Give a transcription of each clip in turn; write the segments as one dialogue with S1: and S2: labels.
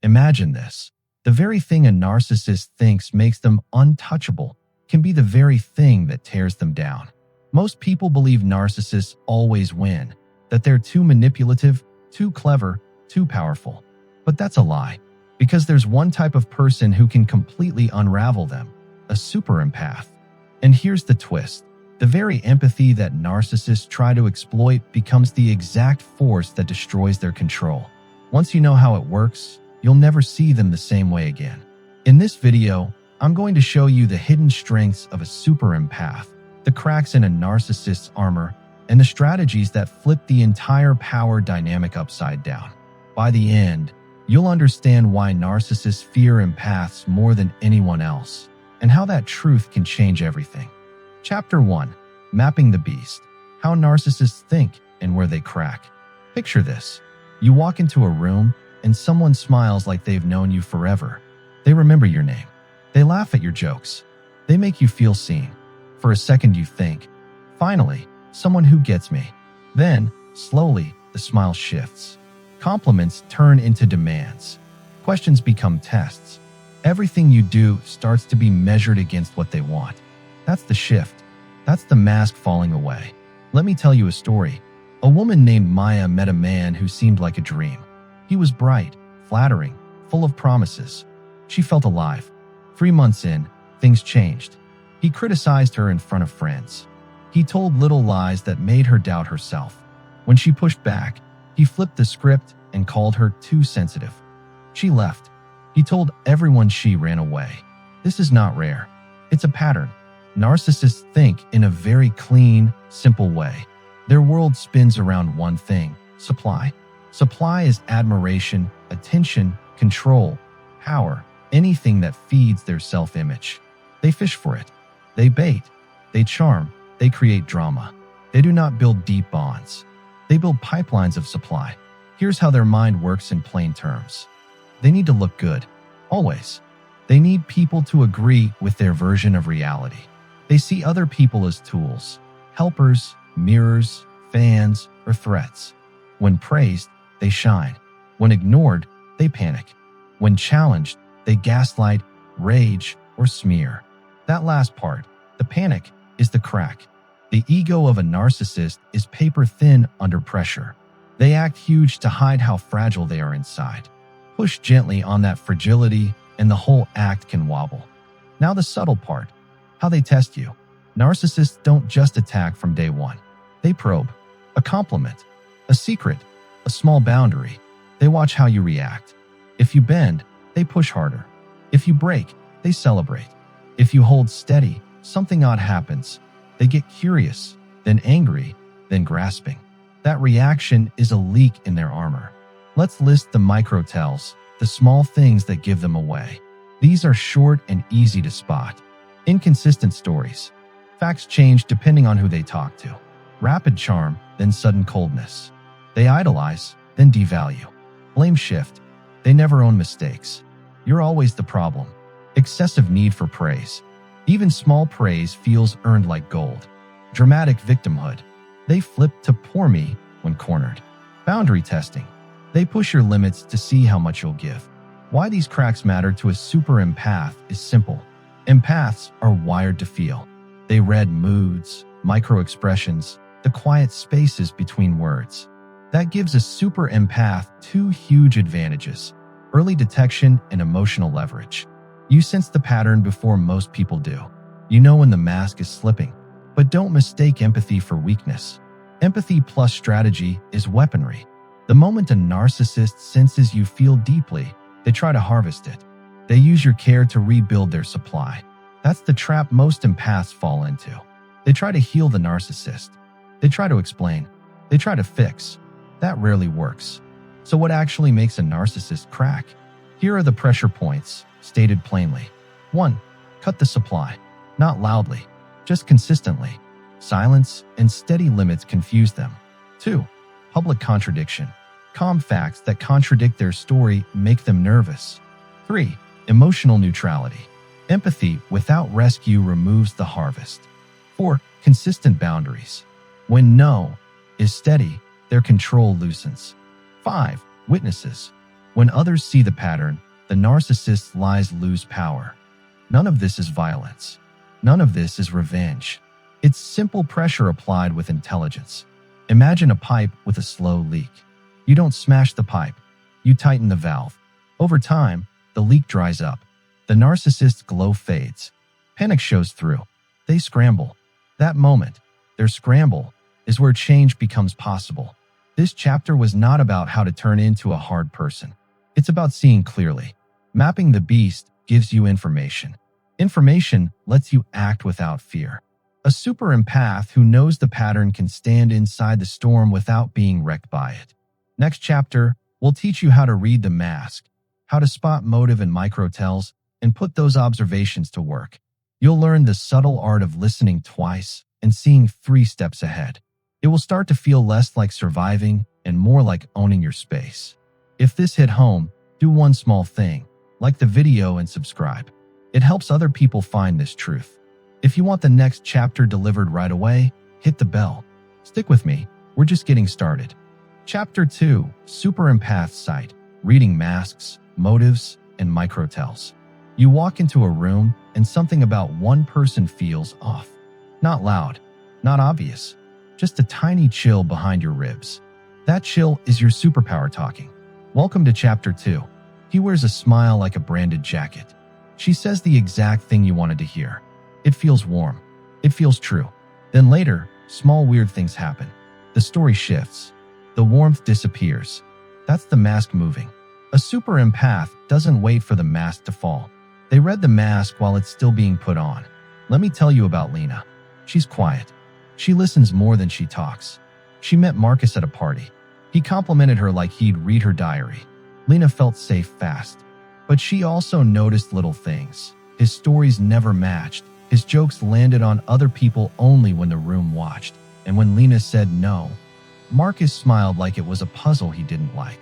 S1: Imagine this. The very thing a narcissist thinks makes them untouchable can be the very thing that tears them down. Most people believe narcissists always win, that they're too manipulative, too clever, too powerful. But that's a lie, because there's one type of person who can completely unravel them, a super empath. And here's the twist. The very empathy that narcissists try to exploit becomes the exact force that destroys their control. Once you know how it works, you'll never see them the same way again. In this video, I'm going to show you the hidden strengths of a super empath, the cracks in a narcissist's armor, and the strategies that flip the entire power dynamic upside down. By the end, you'll understand why narcissists fear empaths more than anyone else, and how that truth can change everything. Chapter 1. Mapping the Beast. How Narcissists Think and Where They Crack. Picture this. You walk into a room, and someone smiles like they've known you forever. They remember your name. They laugh at your jokes. They make you feel seen. For a second you think, finally, someone who gets me. Then, slowly, the smile shifts. Compliments turn into demands. Questions become tests. Everything you do starts to be measured against what they want. That's the shift. That's the mask falling away. Let me tell you a story. A woman named Maya met a man who seemed like a dream. He was bright, flattering, full of promises. She felt alive. 3 months in, things changed. He criticized her in front of friends. He told little lies that made her doubt herself. When she pushed back, he flipped the script and called her too sensitive. She left. He told everyone she ran away. This is not rare. It's a pattern. Narcissists think in a very clean, simple way. Their world spins around one thing: supply. Supply is admiration, attention, control, power, anything that feeds their self-image. They fish for it. They bait. They charm. They create drama. They do not build deep bonds. They build pipelines of supply. Here's how their mind works in plain terms. They need to look good. Always. They need people to agree with their version of reality. They see other people as tools, helpers, mirrors, fans, or threats. When praised, they shine. When ignored, they panic. When challenged, they gaslight, rage, or smear. That last part, the panic, is the crack. The ego of a narcissist is paper thin under pressure. They act huge to hide how fragile they are inside. Push gently on that fragility, and the whole act can wobble. Now the subtle part. How they test you. Narcissists don't just attack from day one. They probe. A compliment. A secret. A small boundary. They watch how you react. If you bend, they push harder. If you break, they celebrate. If you hold steady, something odd happens. They get curious, then angry, then grasping. That reaction is a leak in their armor. Let's list the micro-tells, the small things that give them away. These are short and easy to spot. Inconsistent stories. Facts change depending on who they talk to. Rapid charm, then sudden coldness. They idolize, then devalue. Blame shift. They never own mistakes. You're always the problem. Excessive need for praise. Even small praise feels earned like gold. Dramatic victimhood. They flip to poor me when cornered. Boundary testing. They push your limits to see how much you'll give. Why these cracks matter to a super empath is simple. Empaths are wired to feel. They read moods, micro-expressions, the quiet spaces between words. That gives a super empath 2 huge advantages: early detection and emotional leverage. You sense the pattern before most people do. You know when the mask is slipping. But don't mistake empathy for weakness. Empathy plus strategy is weaponry. The moment a narcissist senses you feel deeply, they try to harvest it. They use your care to rebuild their supply. That's the trap most empaths fall into. They try to heal the narcissist. They try to explain. They try to fix. That rarely works. So what actually makes a narcissist crack? Here are the pressure points, stated plainly. 1. Cut the supply. Not loudly, just consistently. Silence and steady limits confuse them. 2. Public contradiction. Calm facts that contradict their story make them nervous. 3. Emotional neutrality. Empathy without rescue removes the harvest. 4. Consistent boundaries. When no is steady, their control loosens. 5. Witnesses. When others see the pattern, the narcissist's lies lose power. None of this is violence. None of this is revenge. It's simple pressure applied with intelligence. Imagine a pipe with a slow leak. You don't smash the pipe. You tighten the valve. Over time, the leak dries up. The narcissist's glow fades. Panic shows through. They scramble. That moment, their scramble, is where change becomes possible. This chapter was not about how to turn into a hard person. It's about seeing clearly. Mapping the beast gives you information. Information lets you act without fear. A super empath who knows the pattern can stand inside the storm without being wrecked by it. Next chapter will teach you how to read the mask, how to spot motive and microtells, and put those observations to work. You'll learn the subtle art of listening twice and seeing 3 steps ahead. It will start to feel less like surviving and more like owning your space. If this hit home, do one small thing, like the video and subscribe. It helps other people find this truth. If you want the next chapter delivered right away, hit the bell. Stick with me, we're just getting started. Chapter 2, Super Empath Sight, Reading Masks, Motives, and Microtells. You walk into a room and something about one person feels off. Not loud, not obvious, just a tiny chill behind your ribs. That chill is your superpower talking. Welcome to Chapter 2. He wears a smile like a branded jacket. She says the exact thing you wanted to hear. It feels warm. It feels true. Then later, small weird things happen. The story shifts. The warmth disappears. That's the mask moving. A super empath doesn't wait for the mask to fall. They read the mask while it's still being put on. Let me tell you about Lena. She's quiet. She listens more than she talks. She met Marcus at a party. He complimented her like he'd read her diary. Lena felt safe fast. But she also noticed little things. His stories never matched. His jokes landed on other people only when the room watched. And when Lena said no, Marcus smiled like it was a puzzle he didn't like.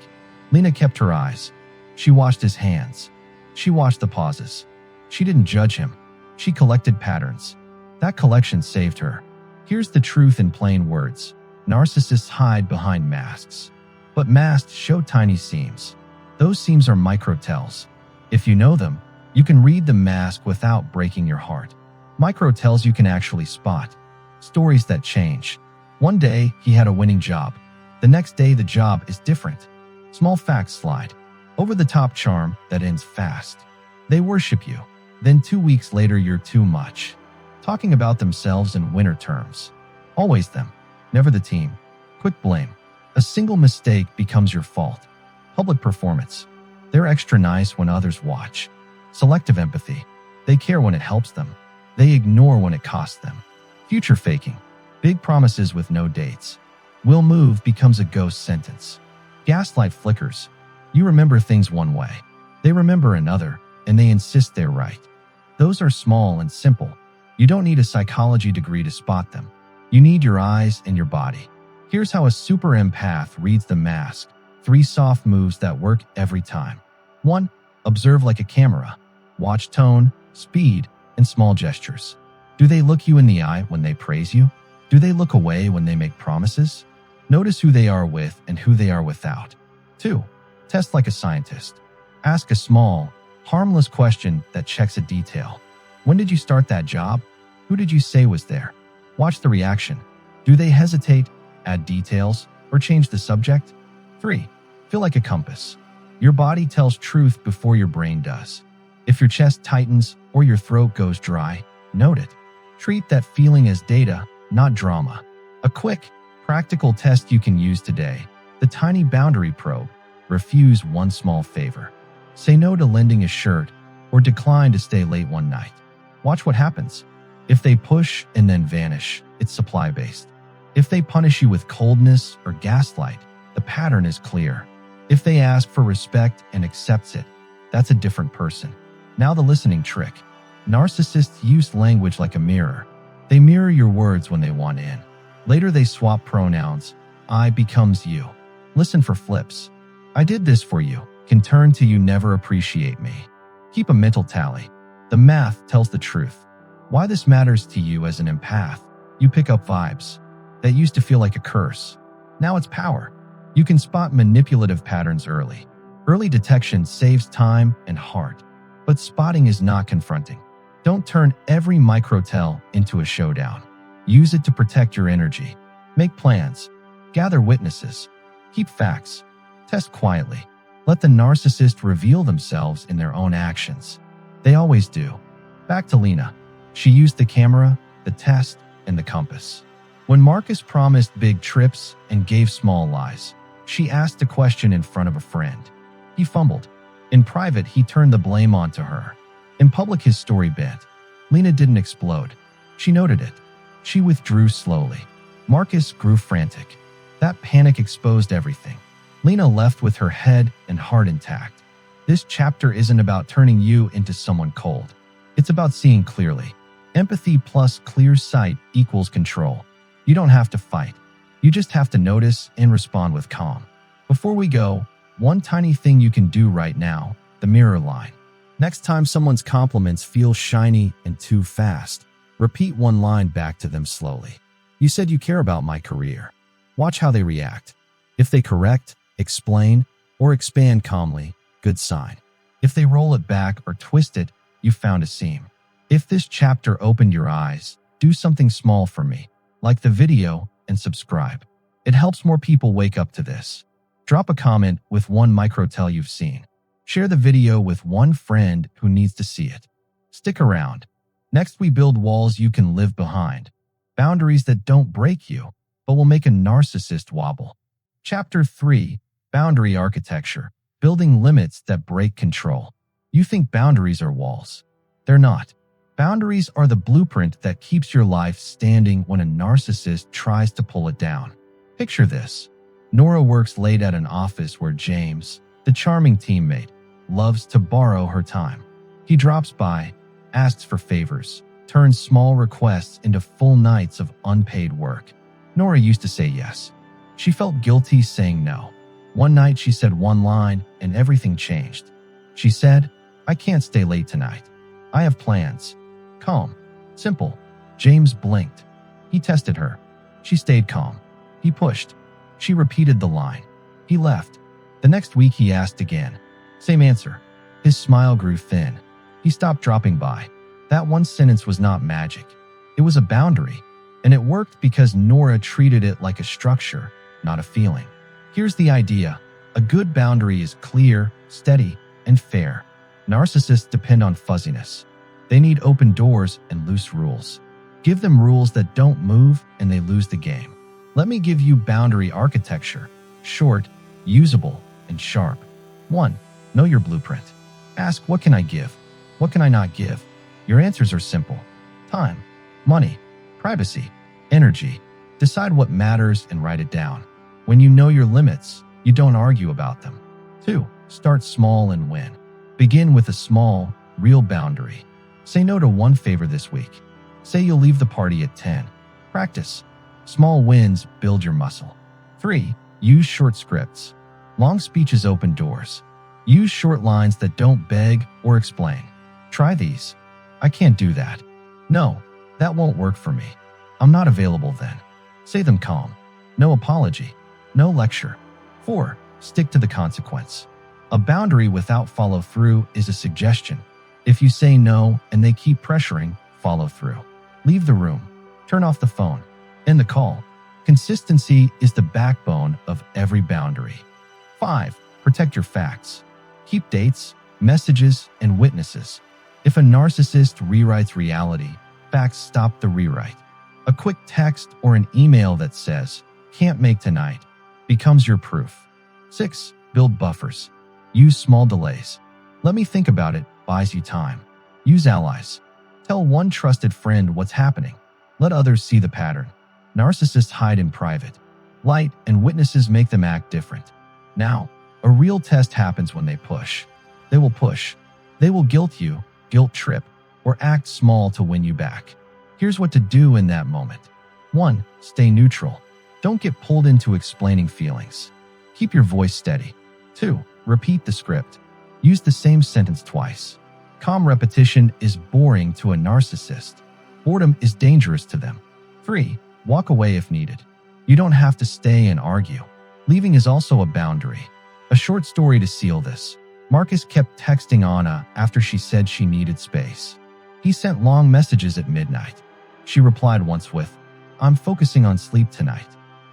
S1: Lena kept her eyes. She watched his hands. She watched the pauses. She didn't judge him. She collected patterns. That collection saved her. Here's the truth in plain words. Narcissists hide behind masks. But masks show tiny seams. Those seams are microtells. If you know them, you can read the mask without breaking your heart. Microtells you can actually spot. Stories that change. One day, he had a winning job. The next day, the job is different. Small facts slide. Over-the-top charm that ends fast. They worship you. Then 2 weeks later, you're too much. Talking about themselves in winner terms. Always them. Never the team. Quick blame. A single mistake becomes your fault. Public performance. They're extra nice when others watch. Selective empathy. They care when it helps them. They ignore when it costs them. Future faking. Big promises with no dates. Will move becomes a ghost sentence. Gaslight flickers. You remember things one way. They remember another, and they insist they're right. Those are small and simple. You don't need a psychology degree to spot them. You need your eyes and your body. Here's how a super empath reads the mask. 3 soft moves that work every time. 1. Observe like a camera. Watch tone, speed, and small gestures. Do they look you in the eye when they praise you? Do they look away when they make promises? Notice who they are with and who they are without. 2. Test like a scientist. Ask a small, harmless question that checks a detail. When did you start that job? Who did you say was there? Watch the reaction. Do they hesitate, add details, or change the subject? 3. Feel like a compass. Your body tells truth before your brain does. If your chest tightens or your throat goes dry, note it. Treat that feeling as data, not drama. A quick, practical test you can use today. The tiny boundary probe. Refuse one small favor. Say no to lending a shirt or decline to stay late one night. Watch what happens. If they push and then vanish, it's supply-based. If they punish you with coldness or gaslight, the pattern is clear. If they ask for respect and accepts it, that's a different person. Now the listening trick. Narcissists use language like a mirror. They mirror your words when they want in. Later they swap pronouns. I becomes you. Listen for flips. I did this for you can turn to you never appreciate me. Keep a mental tally. The math tells the truth. Why this matters to you as an empath. You pick up vibes that used to feel like a curse. Now it's power. You can spot manipulative patterns early. Early detection saves time and heart, but spotting is not confronting. Don't turn every micro-tell into a showdown. Use it to protect your energy. Make plans. Gather witnesses. Keep facts. Test quietly. Let the narcissist reveal themselves in their own actions. They always do. Back to Lena. She used the camera, the test, and the compass. When Marcus promised big trips and gave small lies, she asked a question in front of a friend. He fumbled. In private, he turned the blame onto her. In public, his story bent. Lena didn't explode. She noted it. She withdrew slowly. Marcus grew frantic. That panic exposed everything. Lena left with her head and heart intact. This chapter isn't about turning you into someone cold. It's about seeing clearly. Empathy plus clear sight equals control. You don't have to fight. You just have to notice and respond with calm. Before we go, one tiny thing you can do right now, the mirror line. Next time someone's compliments feel shiny and too fast, repeat one line back to them slowly. You said you care about my career. Watch how they react. If they correct, explain, or expand calmly, good sign. If they roll it back or twist it, you found a seam. If this chapter opened your eyes, do something small for me, like the video and subscribe. It helps more people wake up to this. Drop a comment with one micro-tell you've seen. Share the video with one friend who needs to see it. Stick around. Next, we build walls you can live behind. Boundaries that don't break you, but will make a narcissist wobble. Chapter 3, Boundary Architecture. Building limits that break control. You think boundaries are walls. They're not. Boundaries are the blueprint that keeps your life standing when a narcissist tries to pull it down. Picture this. Nora works late at an office where James, the charming teammate, loves to borrow her time. He drops by, asks for favors, turns small requests into full nights of unpaid work. Nora used to say yes. She felt guilty saying no. One night she said one line and everything changed. She said, "I can't stay late tonight. I have plans." Calm. Simple. James blinked. He tested her. She stayed calm. He pushed. She repeated the line. He left. The next week he asked again. Same answer. His smile grew thin. He stopped dropping by. That one sentence was not magic. It was a boundary. And it worked because Nora treated it like a structure, not a feeling. Here's the idea. A good boundary is clear, steady, and fair. Narcissists depend on fuzziness. They need open doors and loose rules. Give them rules that don't move and they lose the game. Let me give you boundary architecture. Short, usable, and sharp. 1. Know your blueprint. Ask, what can I give? What can I not give? Your answers are simple. Time, money, privacy, energy. Decide what matters and write it down. When you know your limits, you don't argue about them. 2. Start small and win. Begin with a small, real boundary. Say no to one favor this week. Say you'll leave the party at 10. Practice. Small wins build your muscle. 3. Use short scripts. Long speeches open doors. Use short lines that don't beg or explain. Try these. I can't do that. No, that won't work for me. I'm not available then. Say them calm. No apology. No lecture. 4. Stick to the consequence. A boundary without follow-through is a suggestion. If you say no and they keep pressuring, follow through. Leave the room. Turn off the phone. End the call. Consistency is the backbone of every boundary. 5. Protect your facts. Keep dates, messages, and witnesses. If a narcissist rewrites reality, facts stop the rewrite. A quick text or an email that says, "Can't make tonight," becomes your proof. 6. Build buffers. Use small delays. "Let me think about it" buys you time. Use allies. Tell one trusted friend what's happening. Let others see the pattern. Narcissists hide in private. Light and witnesses make them act different. Now, a real test happens when they push. They will push. They will guilt you, guilt trip, or act small to win you back. Here's what to do in that moment. 1. Stay neutral. Don't get pulled into explaining feelings. Keep your voice steady. 2. Repeat the script. Use the same sentence twice. Calm repetition is boring to a narcissist. Boredom is dangerous to them. 3. Walk away if needed. You don't have to stay and argue. Leaving is also a boundary. A short story to seal this. Marcus kept texting Anna after she said she needed space. He sent long messages at midnight. She replied once with, "I'm focusing on sleep tonight.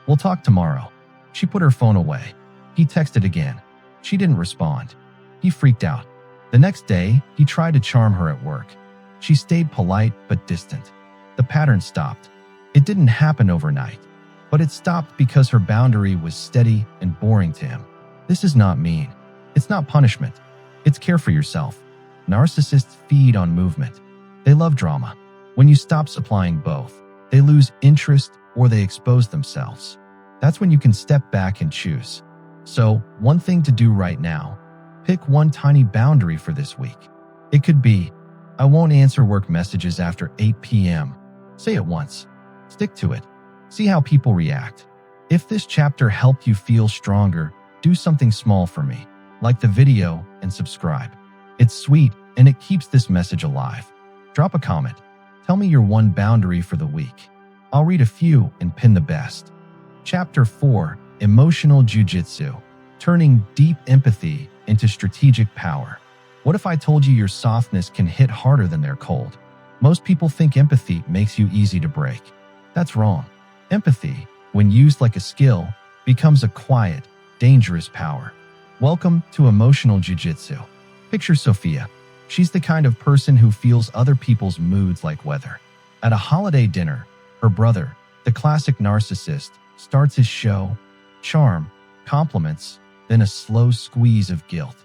S1: We'll talk tomorrow." She put her phone away. He texted again. She didn't respond. He freaked out. The next day, he tried to charm her at work. She stayed polite but distant. The pattern stopped. It didn't happen overnight, but it stopped because her boundary was steady and boring to him. This is not mean. It's not punishment. It's care for yourself. Narcissists feed on movement. They love drama. When you stop supplying both, they lose interest or they expose themselves. That's when you can step back and choose. So, one thing to do right now, pick one tiny boundary for this week. It could be, "I won't answer work messages after 8 p.m. Say it once. Stick to it. See how people react. If this chapter helped you feel stronger, do something small for me, like the video and subscribe. It's sweet and it keeps this message alive. Drop a comment. Tell me your one boundary for the week. I'll read a few and pin the best. Chapter 4, Emotional Jiu-Jitsu, Turning Deep Empathy into Strategic Power. What if I told you your softness can hit harder than their cold? Most people think empathy makes you easy to break. That's wrong. Empathy, when used like a skill, becomes a quiet, dangerous power. Welcome to Emotional Jiu-Jitsu. Picture Sophia. She's the kind of person who feels other people's moods like weather. At a holiday dinner, her brother, the classic narcissist, starts his show, charm, compliments, then a slow squeeze of guilt.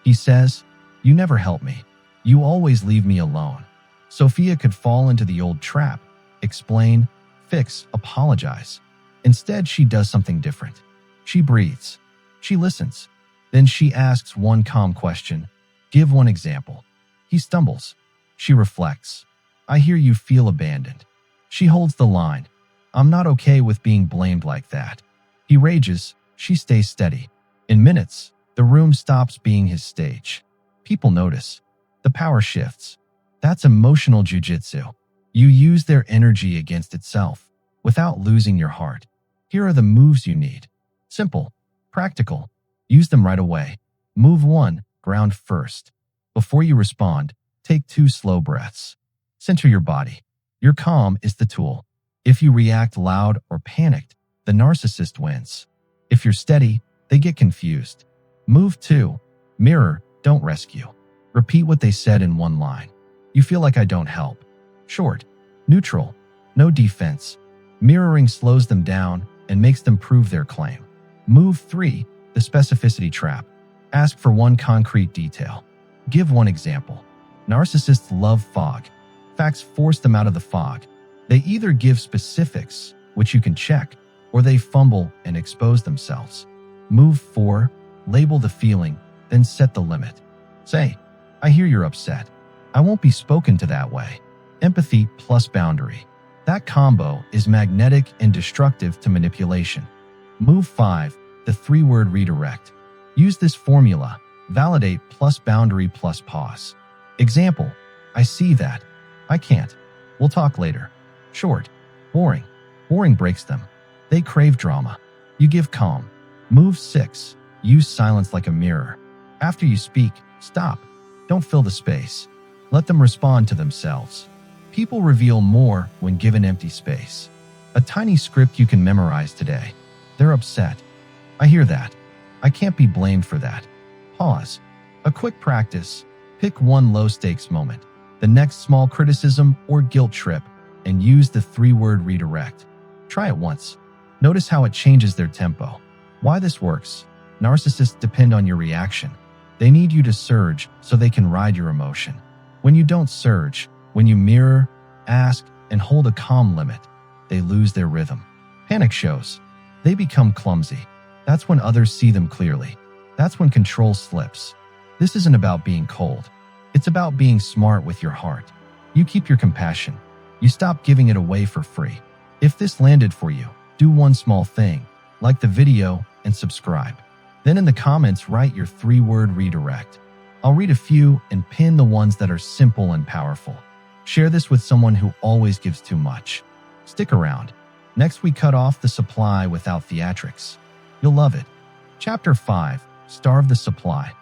S1: He says, "You never help me. You always leave me alone." Sophia could fall into the old trap, explain, fix, apologize. Instead, she does something different. She breathes. She listens. Then she asks one calm question. "Give one example." He stumbles. She reflects. "I hear you feel abandoned." She holds the line. "I'm not okay with being blamed like that." He rages. She stays steady. In minutes, the room stops being his stage. People notice. The power shifts. That's emotional jiu-jitsu. You use their energy against itself, without losing your heart. Here are the moves you need. Simple. Practical. Use them right away. Move 1. Ground first. Before you respond, take 2 slow breaths. Center your body. Your calm is the tool. If you react loud or panicked, the narcissist wins. If you're steady, they get confused. Move 2. Mirror, don't rescue. Repeat what they said in one line. "You feel like I don't help." Short. Neutral. No defense. Mirroring slows them down and makes them prove their claim. Move 3. The specificity trap. Ask for one concrete detail. Give one example. Narcissists love fog. Facts force them out of the fog. They either give specifics, which you can check, or they fumble and expose themselves. Move 4. Label the feeling, then set the limit. Say, "I hear you're upset. I won't be spoken to that way." Empathy plus boundary. That combo is magnetic and destructive to manipulation. Move 5. The 3-word redirect. Use this formula. Validate plus boundary plus pause. Example, "I see that. I can't. We'll talk later." Short. Boring. Boring breaks them. They crave drama. You give calm. Move 6. Use silence like a mirror. After you speak, stop. Don't fill the space. Let them respond to themselves. People reveal more when given empty space. A tiny script you can memorize today. "They're upset. I hear that. I can't be blamed for that." Pause. A quick practice. Pick one low-stakes moment, the next small criticism or guilt trip, and use the 3-word redirect. Try it once. Notice how it changes their tempo. Why this works. Narcissists depend on your reaction. They need you to surge so they can ride your emotion. When you don't surge, when you mirror, ask, and hold a calm limit, they lose their rhythm. Panic shows. They become clumsy. That's when others see them clearly. That's when control slips. This isn't about being cold. It's about being smart with your heart. You keep your compassion. You stop giving it away for free. If this landed for you, do one small thing, like the video and subscribe. Then in the comments, write your 3-word redirect. I'll read a few and pin the ones that are simple and powerful. Share this with someone who always gives too much. Stick around. Next, we cut off the supply without theatrics. You'll love it. Chapter 5, starve the supply,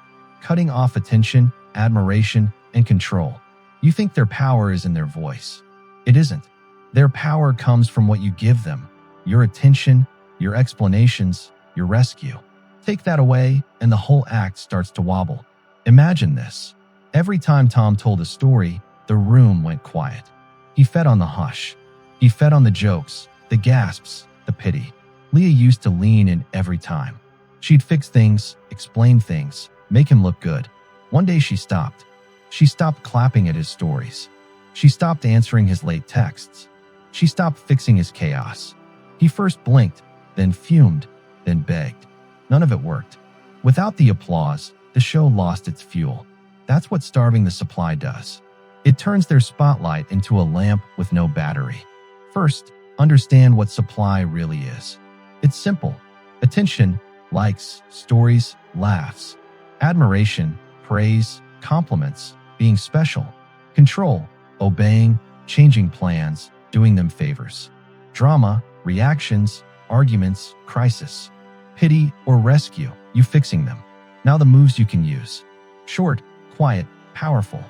S1: cutting off attention, admiration, and control. You think their power is in their voice. It isn't. Their power comes from what you give them, your attention, your explanations, your rescue. Take that away, and the whole act starts to wobble. Imagine this. Every time Tom told a story, the room went quiet. He fed on the hush. He fed on the jokes, the gasps, the pity. Leah used to lean in every time. She'd fix things, explain things, make him look good. One day she stopped. She stopped clapping at his stories. She stopped answering his late texts. She stopped fixing his chaos. He first blinked, then fumed, then begged. None of it worked. Without the applause, the show lost its fuel. That's what starving the supply does. It turns their spotlight into a lamp with no battery. First, understand what supply really is. It's simple. Attention, likes, stories, laughs. Admiration, praise, compliments, being special. Control, obeying, changing plans, doing them favors. Drama, reactions, arguments, crisis. Pity or rescue, you fixing them. Now the moves you can use. Short, quiet, powerful.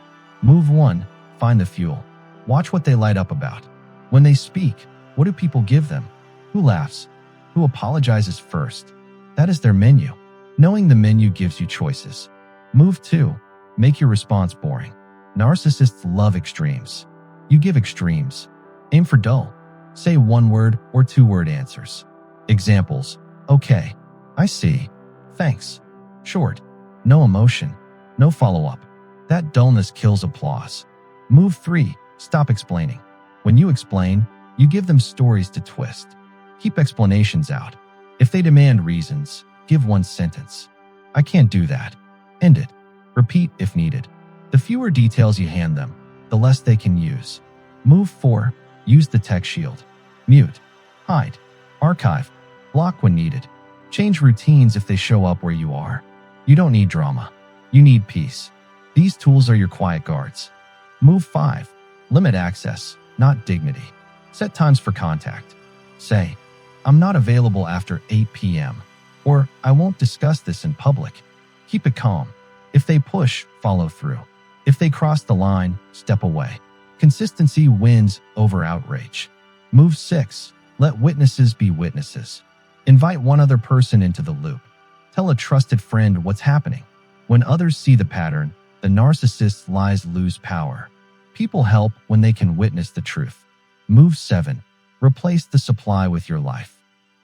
S1: Move 1, find the fuel. Watch what they light up about. When they speak, what do people give them? Who laughs? Who apologizes first? That is their menu. Knowing the menu gives you choices. Move 2, make your response boring. Narcissists love extremes. You give extremes. Aim for dull. Say 1-word or 2-word answers. Examples: okay, I see, thanks. Short, no emotion, no follow-up. That dullness kills applause. Move 3, stop explaining. When you explain, you give them stories to twist. Keep explanations out. If they demand reasons, give 1 sentence. I can't do that. End it. Repeat if needed. The fewer details you hand them, the less they can use. Move 4, use the tech shield. Mute, hide, archive, block when needed. Change routines if they show up where you are. You don't need drama. You need peace. These tools are your quiet guards. Move 5, limit access, not dignity. Set times for contact. Say, I'm not available after 8 p.m. or I won't discuss this in public. Keep it calm. If they push, follow through. If they cross the line, step away. Consistency wins over outrage. Move 6, let witnesses be witnesses. Invite 1 other person into the loop. Tell a trusted friend what's happening. When others see the pattern, the narcissist's lies lose power. People help when they can witness the truth. Move 7, replace the supply with your life.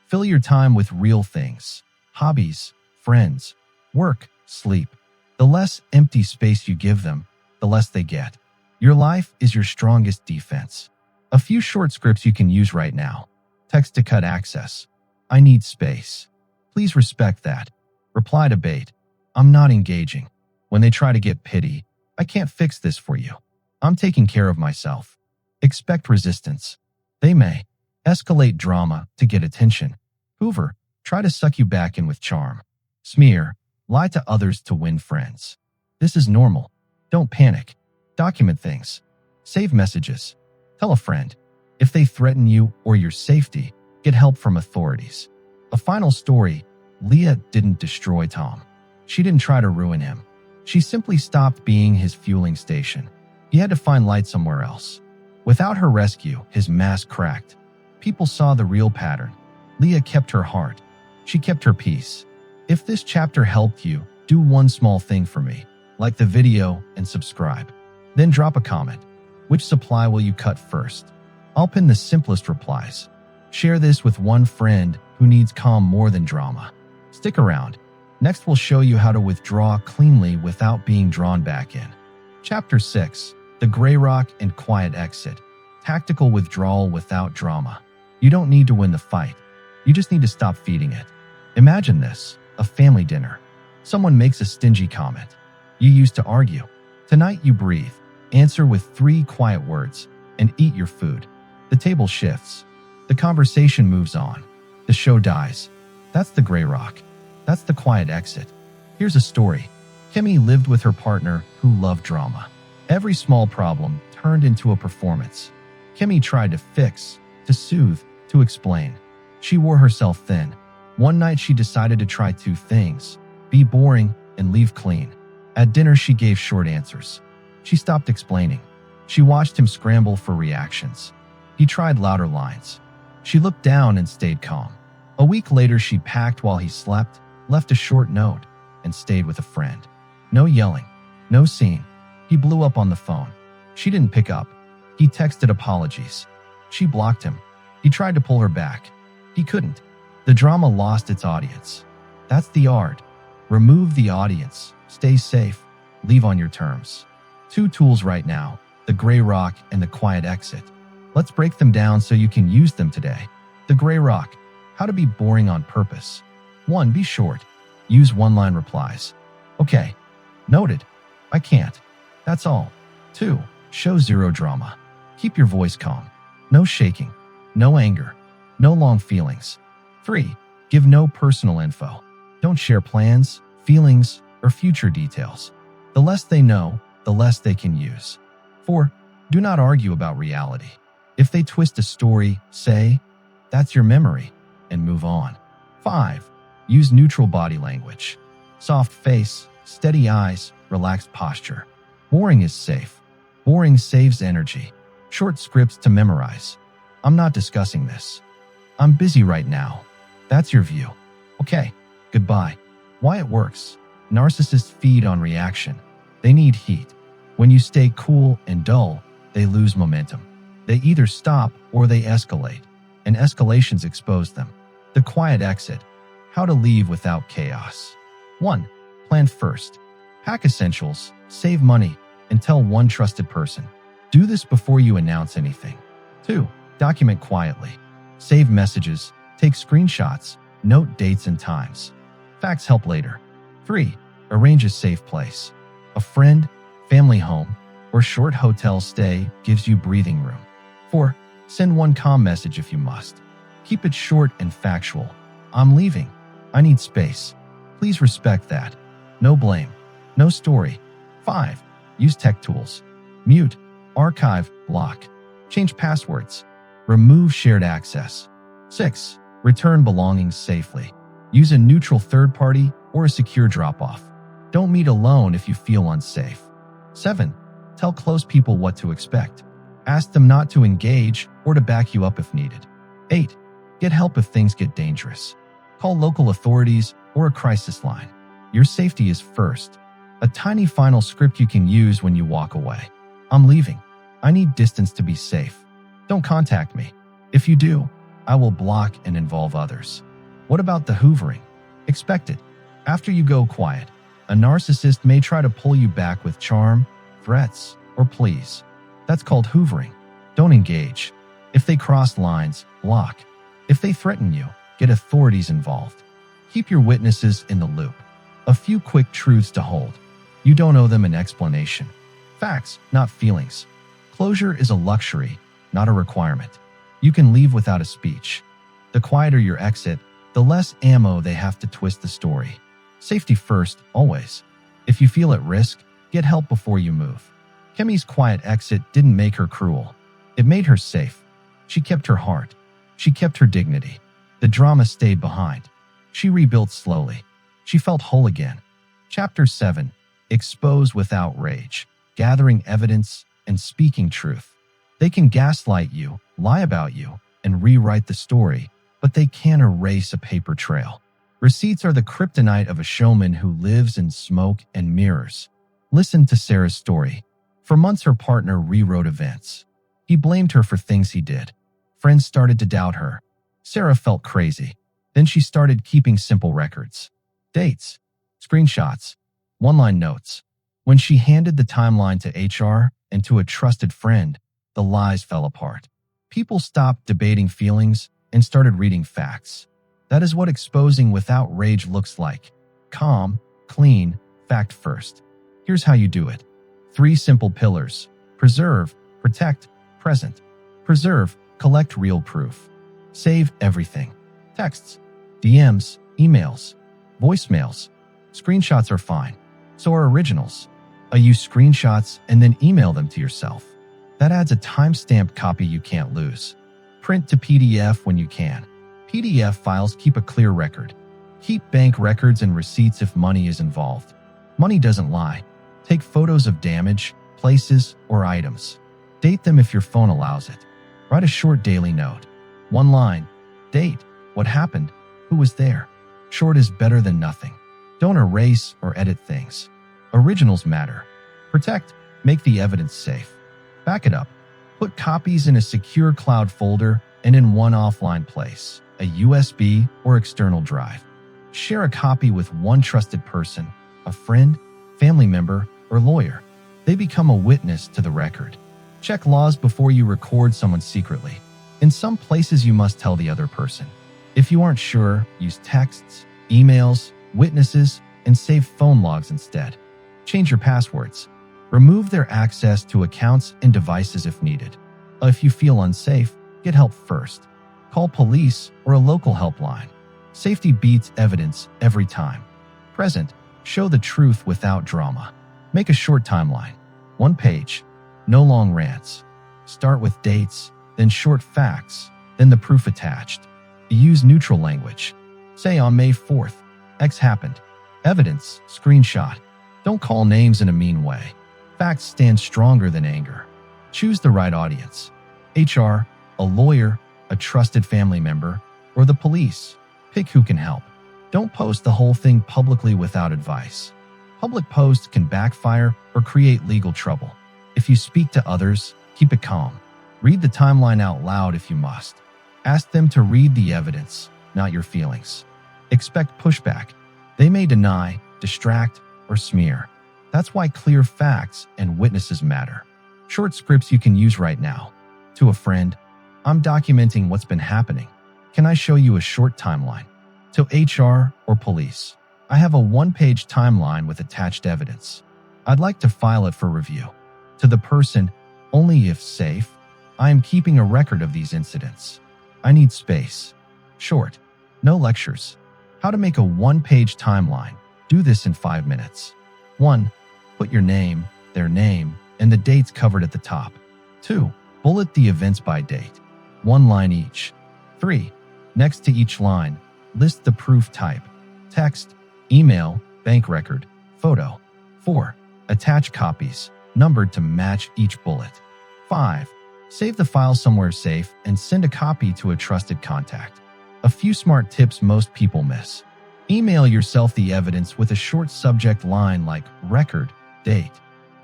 S1: Fill your time with real things. Hobbies, friends, work, sleep. The less empty space you give them, the less they get. Your life is your strongest defense. A few short scripts you can use right now. Text to cut access. I need space. Please respect that. Reply to bait. I'm not engaging. When they try to get pity, I can't fix this for you. I'm taking care of myself. Expect resistance. They may escalate drama to get attention. Hoover, try to suck you back in with charm. Smear, lie to others to win friends. This is normal. Don't panic. Document things. Save messages. Tell a friend. If they threaten you or your safety, get help from authorities. A final story: Leah didn't destroy Tom. She didn't try to ruin him. She simply stopped being his fueling station. He had to find light somewhere else. Without her rescue, his mask cracked. People saw the real pattern. Leah kept her heart. She kept her peace. If this chapter helped you, do one small thing for me. Like the video and subscribe. Then drop a comment. Which supply will you cut first? I'll pin the simplest replies. Share this with one friend who needs calm more than drama. Stick around. Next we'll show you how to withdraw cleanly without being drawn back in. Chapter 6. The Gray Rock and Quiet Exit. Tactical withdrawal without drama. You don't need to win the fight. You just need to stop feeding it. Imagine this: a family dinner. Someone makes a stingy comment. You used to argue. Tonight you breathe, answer with 3 quiet words, and eat your food. The table shifts. The conversation moves on. The show dies. That's the gray rock. That's the quiet exit. Here's a story. Kimmy lived with her partner who loved drama. Every small problem turned into a performance. Kimmy tried to fix, to soothe, to explain. She wore herself thin. One night she decided to try 2 things: Be boring and leave clean. At dinner, she gave short answers. She stopped explaining. She watched him scramble for reactions. He tried louder lines. She looked down and stayed calm. A week later, she packed while he slept, left a short note, and stayed with a friend. No yelling. No scene. He blew up on the phone. She didn't pick up. He texted apologies. She blocked him. He tried to pull her back. He couldn't. The drama lost its audience. That's the art. Remove the audience. Stay safe. Leave on your terms. 2 tools right now, the gray rock and the quiet exit. Let's break them down so you can use them today. The gray rock. How to be boring on purpose. 1. Be short. Use one-line replies. Okay. Noted. I can't. That's all. 2. Show zero drama. Keep your voice calm. No shaking. No anger. No long feelings. 3. Give no personal info. Don't share plans, feelings, or future details. The less they know, the less they can use. 4. Do not argue about reality. If they twist a story, say, "That's your memory," and move on. 5. Use neutral body language. Soft face, steady eyes, relaxed posture. Boring is safe. Boring saves energy. Short scripts to memorize. I'm not discussing this. I'm busy right now. That's your view. Okay, goodbye. Why it works. Narcissists feed on reaction. They need heat. When you stay cool and dull, they lose momentum. They either stop or they escalate, and escalations expose them. The quiet exit. How to leave without chaos. 1. Plan first. Pack essentials, save money, and tell one trusted person. Do this before you announce anything. 2. Document quietly. Save messages, take screenshots, note dates and times. Facts help later. 3. Arrange a safe place. A friend, family home, or short hotel stay gives you breathing room. 4. Send one calm message if you must. Keep it short and factual. I'm leaving. I need space. Please respect that. No blame. No story. 5. Use tech tools. Mute, archive, block. Change passwords. Remove shared access. 6. Return belongings safely. Use a neutral third party or a secure drop-off. Don't meet alone if you feel unsafe. 7. Tell close people what to expect. Ask them not to engage or to back you up if needed. 8. Get help if things get dangerous. Call local authorities or a crisis line. Your safety is first. A tiny final script you can use when you walk away. I'm leaving. I need distance to be safe. Don't contact me. If you do, I will block and involve others. What about the hoovering? Expect it. After you go quiet, a narcissist may try to pull you back with charm, threats, or pleas. That's called hoovering. Don't engage. If they cross lines, block. If they threaten you, get authorities involved. Keep your witnesses in the loop. A few quick truths to hold. You don't owe them an explanation. Facts, not feelings. Closure is a luxury, not a requirement. You can leave without a speech. The quieter your exit, the less ammo they have to twist the story. Safety first, always. If you feel at risk, get help before you move. Kemi's quiet exit didn't make her cruel. It made her safe. She kept her heart. She kept her dignity. The drama stayed behind. She rebuilt slowly. She felt whole again. Chapter 7. Expose without rage. Gathering evidence and speaking truth. They can gaslight you, lie about you, and rewrite the story, but they can't erase a paper trail. Receipts are the kryptonite of a showman who lives in smoke and mirrors. Listen to Sarah's story. For months, her partner rewrote events. He blamed her for things he did. Friends started to doubt her. Sarah felt crazy. Then she started keeping simple records. Dates, screenshots, one-line notes. When she handed the timeline to HR and to a trusted friend, the lies fell apart. People stopped debating feelings and started reading facts. That is what exposing without rage looks like. Calm, clean, fact first. Here's how you do it. 3 simple pillars. Preserve, protect, present. Preserve, collect real proof. Save everything. Texts, DMs, emails, voicemails. Screenshots are fine. So are originals. Use screenshots and then email them to yourself. That adds a timestamped copy you can't lose. Print to PDF when you can. PDF files keep a clear record. Keep bank records and receipts if money is involved. Money doesn't lie. Take photos of damage, places, or items. Date them if your phone allows it. Write a short daily note. One line. Date. What happened? Who was there? Short is better than nothing. Don't erase or edit things. Originals matter. Protect. Make the evidence safe. Back it up. Put copies in a secure cloud folder and in one offline place, a USB or external drive. Share a copy with one trusted person, a friend, family member, or lawyer. They become a witness to the record. Check laws before you record someone secretly. In some places, you must tell the other person. If you aren't sure, use texts, emails, witnesses, and save phone logs instead. Change your passwords. Remove their access to accounts and devices if needed. If you feel unsafe, get help first. Call police or a local helpline. Safety beats evidence every time. Present. Show the truth without drama. Make a short timeline. 1 page. No long rants. Start with dates, then short facts, then the proof attached. Use neutral language. Say on May 4th, X happened. Evidence, screenshot. Don't call names in a mean way. Facts stand stronger than anger. Choose the right audience. HR, a lawyer, a trusted family member, or the police. Pick who can help. Don't post the whole thing publicly without advice. Public posts can backfire or create legal trouble. If you speak to others, keep it calm. Read the timeline out loud if you must. Ask them to read the evidence, not your feelings. Expect pushback. They may deny, distract, or smear. That's why clear facts and witnesses matter. Short scripts you can use right now. To a friend, I'm documenting what's been happening. Can I show you a short timeline? To HR or police, I have a 1-page timeline with attached evidence. I'd like to file it for review. To the person, only if safe, I am keeping a record of these incidents. I need space. Short. No lectures. How to make a 1-page timeline. Do this in 5 minutes. 1. Put your name, their name, and the dates covered at the top. 2. Bullet the events by date. 1 line each. 3. Next to each line, list the proof type. Text, email, bank record, photo. 4. Attach copies, numbered to match each bullet. 5. Save the file somewhere safe and send a copy to a trusted contact. A few smart tips most people miss. Email yourself the evidence with a short subject line like record, date.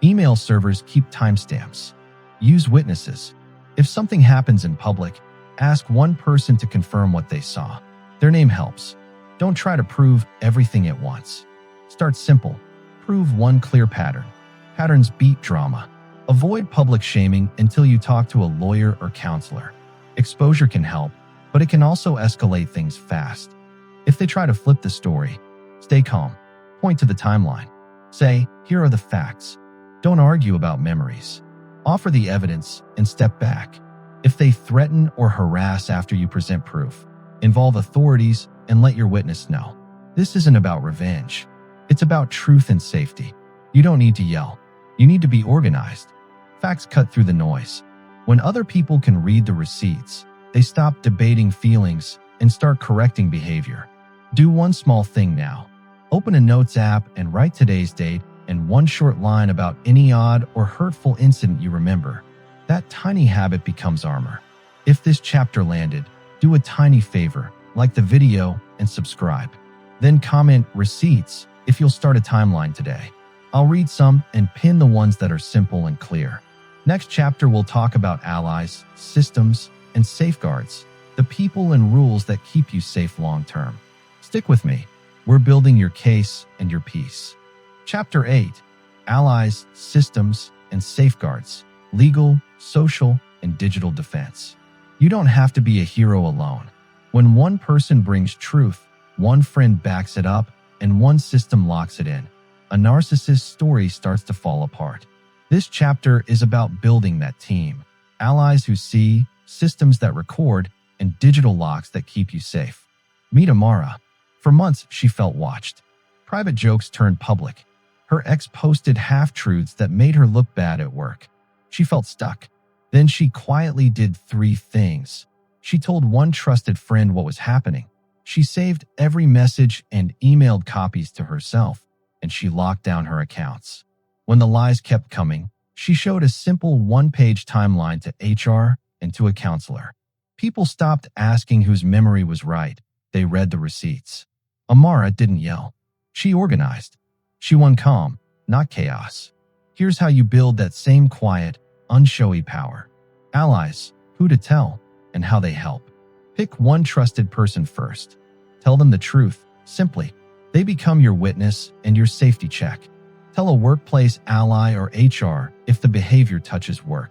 S1: Email servers keep timestamps. Use witnesses. If something happens in public, ask one person to confirm what they saw. Their name helps. Don't try to prove everything at once. Start simple. Prove one clear pattern. Patterns beat drama. Avoid public shaming until you talk to a lawyer or counselor. Exposure can help, but it can also escalate things fast. If they try to flip the story, stay calm. Point to the timeline. Say, here are the facts. Don't argue about memories. Offer the evidence and step back. If they threaten or harass after you present proof, involve authorities and let your witness know. This isn't about revenge. It's about truth and safety. You don't need to yell. You need to be organized. Facts cut through the noise. When other people can read the receipts, they stop debating feelings and start correcting behavior. Do one small thing now. Open a notes app and write today's date and one short line about any odd or hurtful incident you remember. That tiny habit becomes armor. If this chapter landed, do a tiny favor, like the video and subscribe. Then comment receipts if you'll start a timeline today. I'll read some and pin the ones that are simple and clear. Next chapter, we'll talk about allies, systems, and safeguards, the people and rules that keep you safe long term. Stick with me. We're building your case and your peace. Chapter 8. Allies, Systems, and Safeguards. Legal, social, and digital defense. You don't have to be a hero alone. When one person brings truth, one friend backs it up, and one system locks it in, a narcissist's story starts to fall apart. This chapter is about building that team. Allies who see, systems that record, and digital locks that keep you safe. Meet Amara. For months, she felt watched. Private jokes turned public. Her ex posted half-truths that made her look bad at work. She felt stuck. Then she quietly did 3 things. She told one trusted friend what was happening. She saved every message and emailed copies to herself, and she locked down her accounts. When the lies kept coming, she showed a simple one-page timeline to HR and to a counselor. People stopped asking whose memory was right. They read the receipts. Amara didn't yell. She organized. She won calm, not chaos. Here's how you build that same quiet, unshowy power. Allies, who to tell, and how they help. Pick one trusted person first. Tell them the truth, simply. They become your witness and your safety check. Tell a workplace ally or HR if the behavior touches work.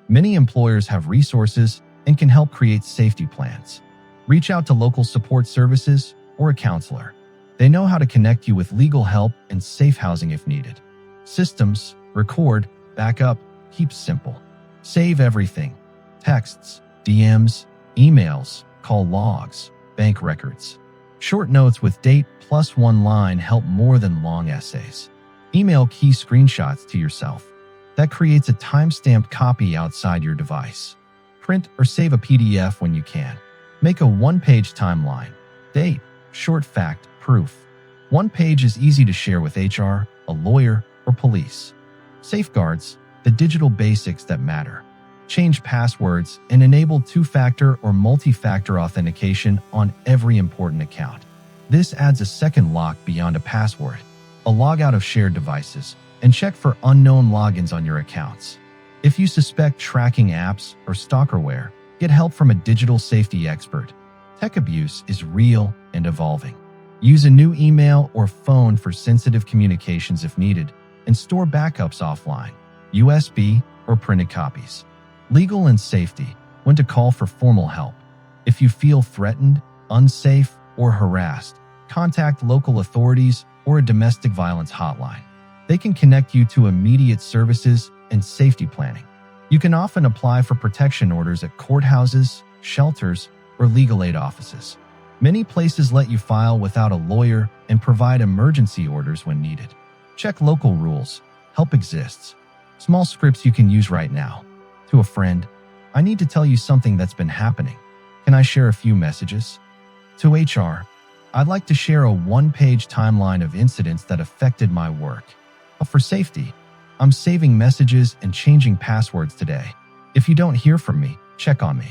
S1: Many employers have resources and can help create safety plans. Reach out to local support services or a counselor. They know how to connect you with legal help and safe housing if needed. Systems, record, backup, keep simple. Save everything. Texts, DMs, emails, call logs, bank records. Short notes with date plus one line help more than long essays. Email key screenshots to yourself. That creates a time-stamped copy outside your device. Print or save a PDF when you can. Make a one-page timeline. Date, short fact, proof. One page is easy to share with HR, a lawyer, or police. Safeguards, the digital basics that matter. Change passwords and enable two-factor or multi-factor authentication on every important account. This adds a second lock beyond a password. A log out of shared devices, and check for unknown logins on your accounts. If you suspect tracking apps or stalkerware, get help from a digital safety expert. Tech abuse is real and evolving. Use a new email or phone for sensitive communications if needed, and store backups offline, USB or printed copies. Legal and safety, when to call for formal help. If you feel threatened, unsafe, or harassed, contact local authorities or a domestic violence hotline. They can connect you to immediate services and safety planning. You can often apply for protection orders at courthouses, shelters, or legal aid offices. Many places let you file without a lawyer and provide emergency orders when needed. Check local rules. Help exists. Small scripts you can use right now. To a friend, I need to tell you something that's been happening. Can I share a few messages? To HR, I'd like to share a one-page timeline of incidents that affected my work. But for safety, I'm saving messages and changing passwords today. If you don't hear from me, check on me.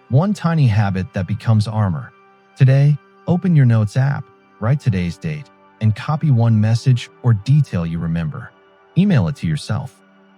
S1: One tiny habit that becomes armor. Today, open your Notes app, write today's date, and copy one message or detail you remember. Email it to yourself.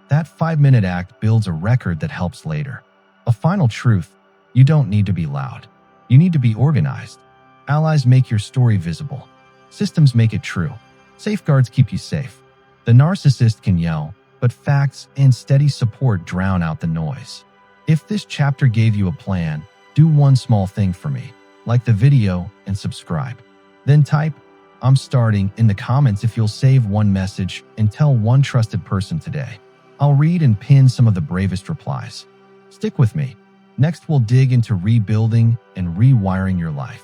S1: That 5-minute act builds a record that helps later. A final truth, you don't need to be loud. You need to be organized. Allies make your story visible. Systems make it true. Safeguards keep you safe. The narcissist can yell, but facts and steady support drown out the noise. If this chapter gave you a plan, do one small thing for me. Like the video and subscribe. Then type, "I'm starting" in the comments if you'll save one message and tell one trusted person today. I'll read and pin some of the bravest replies. Stick with me. Next, we'll dig into rebuilding and rewiring your life.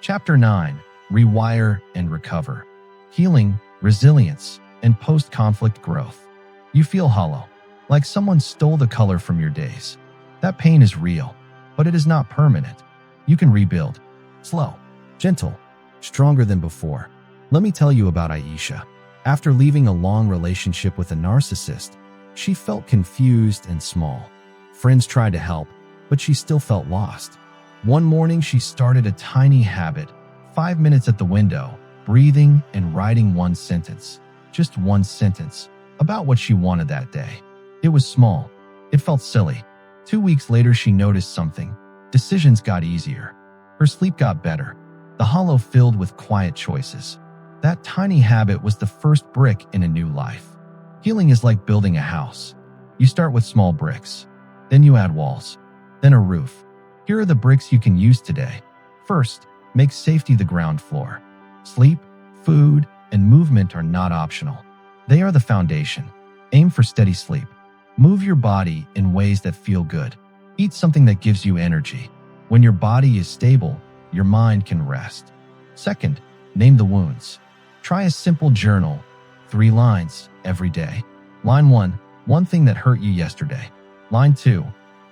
S1: Chapter 9, Rewire and Recover. Healing, Resilience, and Post-Conflict Growth. You feel hollow, like someone stole the color from your days. That pain is real, but it is not permanent. You can rebuild. Slow, gentle, stronger than before. Let me tell you about Aisha. After leaving a long relationship with a narcissist, she felt confused and small. Friends tried to help, but she still felt lost. One morning, she started a tiny habit, 5 minutes at the window, breathing and writing one sentence, just one sentence, about what she wanted that day. It was small. It felt silly. 2 weeks later, she noticed something. Decisions got easier. Her sleep got better. The hollow filled with quiet choices. That tiny habit was the first brick in a new life. Healing is like building a house. You start with small bricks. Then you add walls. Then a roof. Here are the bricks you can use today. First, make safety the ground floor. Sleep, food, and movement are not optional. They are the foundation. Aim for steady sleep. Move your body in ways that feel good. Eat something that gives you energy. When your body is stable, your mind can rest. Second, name the wounds. Try a simple journal, 3 lines, every day. Line 1, one thing that hurt you yesterday. Line 2,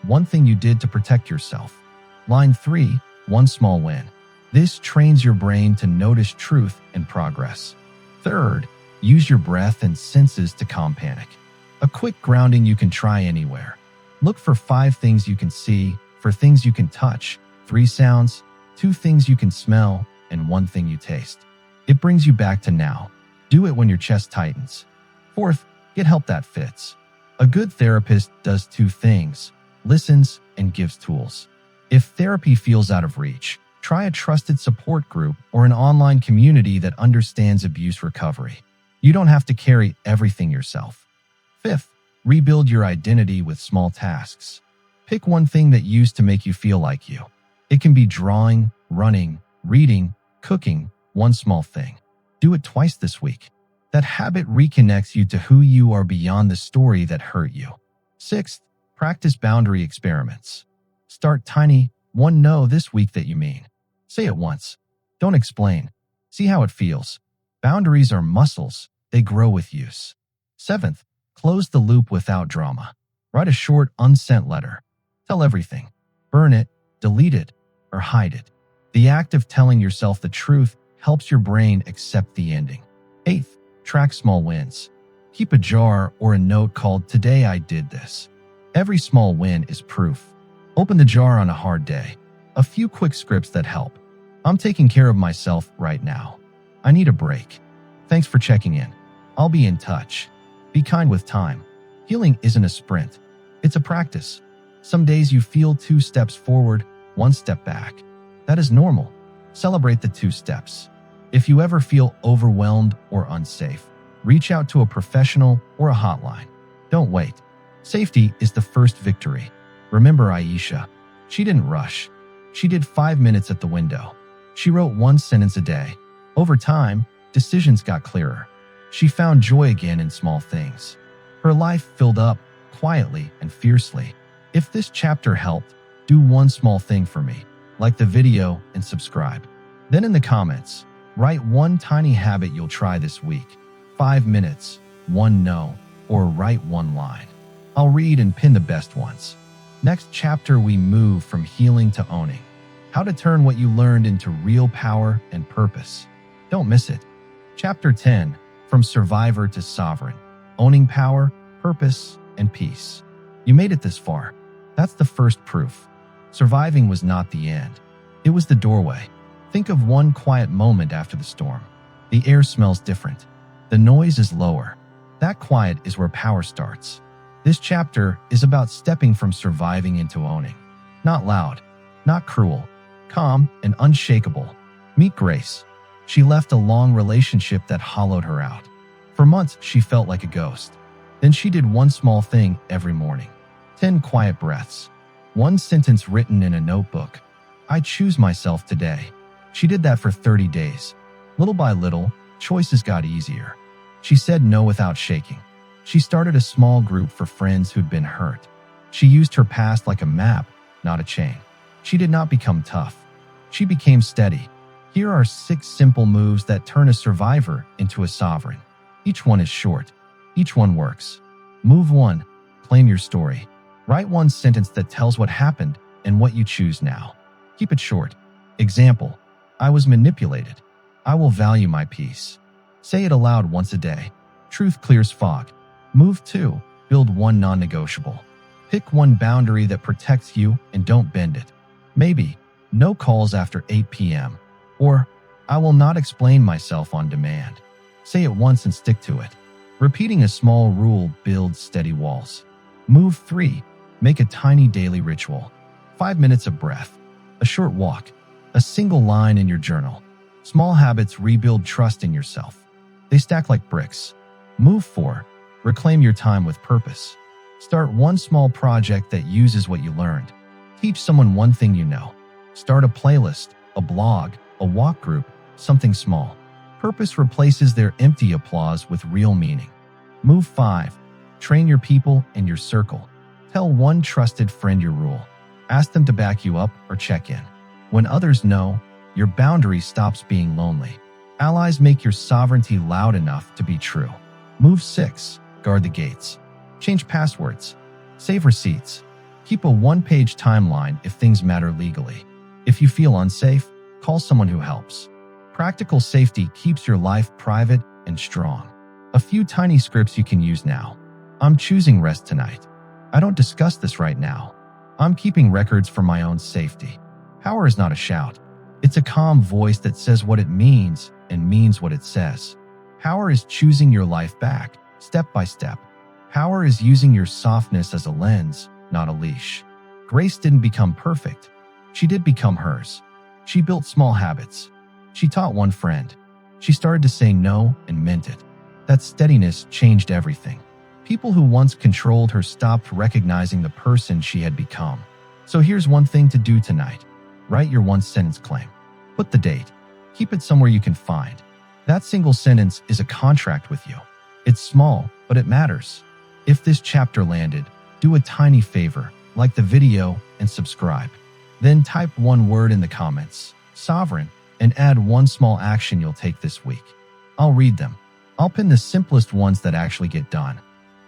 S1: one thing you did to protect yourself. Line 3, one small win. This trains your brain to notice truth and progress. Third, use your breath and senses to calm panic. A quick grounding you can try anywhere. Look for 5 things you can see, 4 things you can touch, 3 sounds, 2 things you can smell, and 1 thing you taste. It brings you back to now. Do it when your chest tightens. Fourth, get help that fits. A good therapist does 2 things: listens and gives tools. If therapy feels out of reach, try a trusted support group or an online community that understands abuse recovery. You don't have to carry everything yourself. Fifth, rebuild your identity with small tasks. Pick one thing that used to make you feel like you. It can be drawing, running, reading, cooking, one small thing. Do it twice this week. That habit reconnects you to who you are beyond the story that hurt you. Sixth, practice boundary experiments. Start tiny, one no this week that you mean. Say it once. Don't explain. See how it feels. Boundaries are muscles. They grow with use. Seventh, close the loop without drama. Write a short, unsent letter. Tell everything. Burn it, delete it, or hide it. The act of telling yourself the truth helps your brain accept the ending. Eighth, track small wins. Keep a jar or a note called "Today I did this." Every small win is proof. Open the jar on a hard day. A few quick scripts that help. I'm taking care of myself right now. I need a break. Thanks for checking in. I'll be in touch. Be kind with time. Healing isn't a sprint. It's a practice. Some days you feel 2 steps forward, 1 step back. That is normal. Celebrate the 2 steps. If you ever feel overwhelmed or unsafe, reach out to a professional or a hotline. Don't wait. Safety is the first victory. Remember Aisha. She didn't rush. She did 5 minutes at the window. She wrote 1 sentence a day. Over time, decisions got clearer. She found joy again in small things. Her life filled up quietly and fiercely. If this chapter helped, do one small thing for me. Like the video and subscribe. Then in the comments, write 1 tiny habit you'll try this week. 5 minutes, 1 no, or write 1 line. I'll read and pin the best ones. Next chapter, we move from healing to owning. How to turn what you learned into real power and purpose. Don't miss it. Chapter 10, from survivor to sovereign. Owning power, purpose, and peace. You made it this far. That's the first proof. Surviving was not the end. It was the doorway. Think of one quiet moment after the storm. The air smells different. The noise is lower. That quiet is where power starts. This chapter is about stepping from surviving into owning. Not loud, not cruel, calm and unshakable. Meet Grace. She left a long relationship that hollowed her out. For months, she felt like a ghost. Then she did one small thing every morning. 10 quiet breaths. 1 sentence written in a notebook. I choose myself today. She did that for 30 days. Little by little, choices got easier. She said no without shaking. She started a small group for friends who'd been hurt. She used her past like a map, not a chain. She did not become tough. She became steady. Here are 6 simple moves that turn a survivor into a sovereign. Each one is short. Each one works. Move 1. Claim your story. Write 1 sentence that tells what happened and what you choose now. Keep it short. Example: I was manipulated. I will value my peace. Say it aloud once a day. Truth clears fog. Move 2. Build 1 non-negotiable. Pick 1 boundary that protects you and don't bend it. Maybe, no calls after 8 p.m. Or, I will not explain myself on demand. Say it once and stick to it. Repeating a small rule builds steady walls. Move 3. Make a tiny daily ritual. 5 minutes of breath. A short walk. A single line in your journal. Small habits rebuild trust in yourself. They stack like bricks. Move 4. Reclaim your time with purpose. Start 1 small project that uses what you learned. Teach someone 1 thing you know. Start a playlist, a blog, a walk group, something small. Purpose replaces their empty applause with real meaning. Move 5. Train your people and your circle. Tell 1 trusted friend your rule. Ask them to back you up or check in. When others know, your boundary stops being lonely. Allies make your sovereignty loud enough to be true. Move 6. Guard the gates. Change passwords. Save receipts. Keep a 1-page timeline if things matter legally. If you feel unsafe, Call someone who helps. Practical safety keeps your life private and strong. A few tiny scripts you can use now. I'm choosing rest tonight. I don't discuss this right now. I'm keeping records for my own safety. Power is not a shout. It's a calm voice that says what it means and means what it says. Power is choosing your life back, step by step. Power is using your softness as a lens, not a leash. Grace didn't become perfect. She did become hers. She built small habits. She taught one friend. She started to say no and meant it. That steadiness changed everything. People who once controlled her stopped recognizing the person she had become. So here's one thing to do tonight. Write your one-sentence claim. Put the date. Keep it somewhere you can find. That single sentence is a contract with you. It's small, but it matters. If this chapter landed, do a tiny favor, like the video and subscribe. Then type one word in the comments, sovereign, and add one small action you'll take this week. I'll read them. I'll pin the simplest ones that actually get done.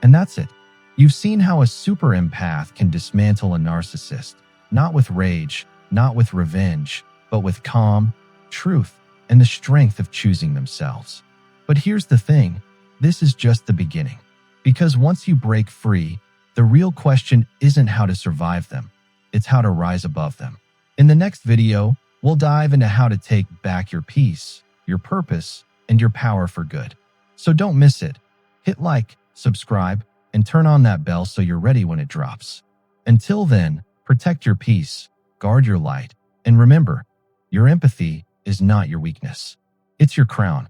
S1: And that's it. You've seen how a super empath can dismantle a narcissist, not with rage, not with revenge, but with calm, truth, and the strength of choosing themselves. But here's the thing, this is just the beginning. Because once you break free, the real question isn't how to survive them, it's how to rise above them. In the next video, we'll dive into how to take back your peace, your purpose, and your power for good. So don't miss it. Hit like, subscribe, and turn on that bell so you're ready when it drops. Until then, protect your peace, guard your light, and remember, your empathy is not your weakness. It's your crown.